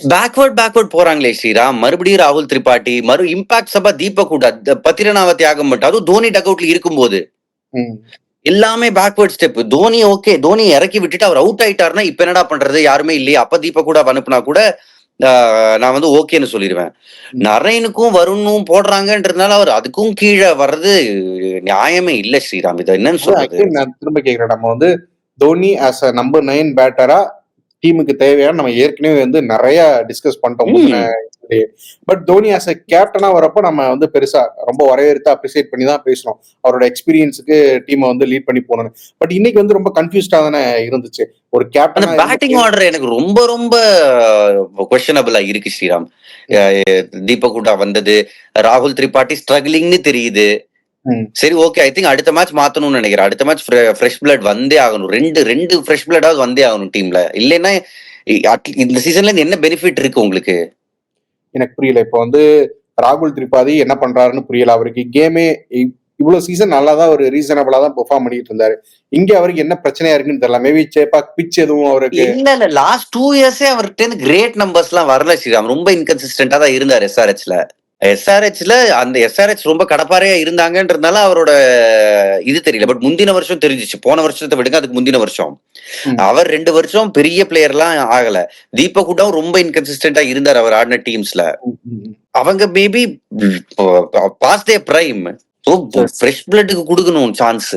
Backward போறாங்களே ஸ்ரீராம். மறுபடியும் ராகுல் திரிபாட்டி, இம்பாக்ட் சபா தீபக் ஹூடா, பத்திரனாவ தியாகம் பண்ணிட்டு, அதுவும் தோனி டக் அவுட்ல இருக்கும்போது. ம். எல்லாமே backward step. Dhoni okay, Dhoni இறக்கி விட்டுட்டு அவர் அவுட் ஆயிட்டாருன்னா இப்ப என்னடா பண்றது? யாருமே இல்லையே. அப்ப தீபக் கூட அனுப்புனா கூட நான் வந்து ஓகேன்னு சொல்லிடுவேன். நரேனுக்கும் வருணும் போடுறாங்கன்றதுனால அவர் அதுக்கும் கீழே வர்றது நியாயமே இல்ல ஸ்ரீராம். இதை என்னன்னு சொல்றது? நான் திரும்ப கேட்கிறேன். நம்ம வந்து தோனி ஆஸ் அ நம்பர் 9 பேட்டரா டீமுக்கு தேவையான நம்ம ஏற்கனவே வந்து நிறைய டிஸ்கஸ் பண்ணிட்டோம் முந்தின. பட் தோனி ஆஸ் அ கேப்டனா வரப்போ நம்ம வந்து பெருசா ரொம்ப வரவேற்று அப்ரிசியேட் பண்ணி தான் பேசணும். அவரோட எக்ஸ்பீரியன்ஸுக்கு டீமை வந்து லீட் பண்ணி போகணும். பட் இன்னைக்கு வந்து ரொம்ப கன்ஃபியூஸ்டா தானே இருந்துச்சு. ஒரு கேப்டனா பேட்டிங் ஆர்டர் எனக்கு ரொம்ப ரொம்ப கொஸ்டினபிளா இருக்கு ஸ்ரீராம். தீபக் ஹூடா வந்தது, ராகுல் திரிபாட்டி ஸ்ட்ரகிளிங்னு தெரியுது. சரி ஓகே, ஐ திங்க் அடுத்த மேட்ச் மாத்தணும்னு நினைக்கிறேன். அடுத்த மேட்ச் ஃப்ரெஷ் பிளட் வந்தே ஆகணும். ரெண்டு ஃப்ரெஷ் பிளடாவது வந்தே ஆகணும் டீம்ல. இல்லைன்னா இந்த சீசன்ல இருந்து என்ன பெனிஃபிட் இருக்கு உங்களுக்கு? எனக்கு புரியல. இப்போ வந்து ராகுல் திரிபாதி என்ன பண்றாருன்னு புரியல. அவருக்கு கேமே இவ்வளவு சீசன் நல்லா தான் ஒரு ரீசனபிளா தான் பெர்ஃபார்ம் பண்ணிட்டு இருந்தாரு. இங்க அவருக்கு என்ன பிரச்சனையா இருக்குன்னு தெரியல. மேபி சேப்பாக் பிச் எதுவும் அவருக்கு இல்ல லாஸ்ட் 2 இயர்ஸே அவர்கிட்ட கிரேட் நம்பர்ஸ் எல்லாம் வரல ஸ்ரீராம். ரொம்ப இன்கன்சிஸ்டன்டா தான் இருந்தார் எஸ்ஆர்ஹெச்ல. அந்த எஸ்ஆர்ஹெச் ரொம்ப கடப்பாறையா இருந்தாங்கன்றதுனால அவரோட இது தெரியல. பட் முந்தின வருஷம் தெரிஞ்சிச்சு. போன வருஷத்தை விடுங்க, அதுக்கு முந்தின வருஷம் அவர் 2 வருஷம் பெரிய பிளேயர் எல்லாம் ஆகல. தீபக் ஹூடாவும் ரொம்ப இன்கன்சிஸ்டன்டா இருந்தார் அவர் ஆடின டீம்ஸ்ல. அவங்க மேபி பாஸ் தே பிரைம். ஃப்ரெஷ் பிளட்டுக்கு கொடுக்கணும் சான்ஸ்.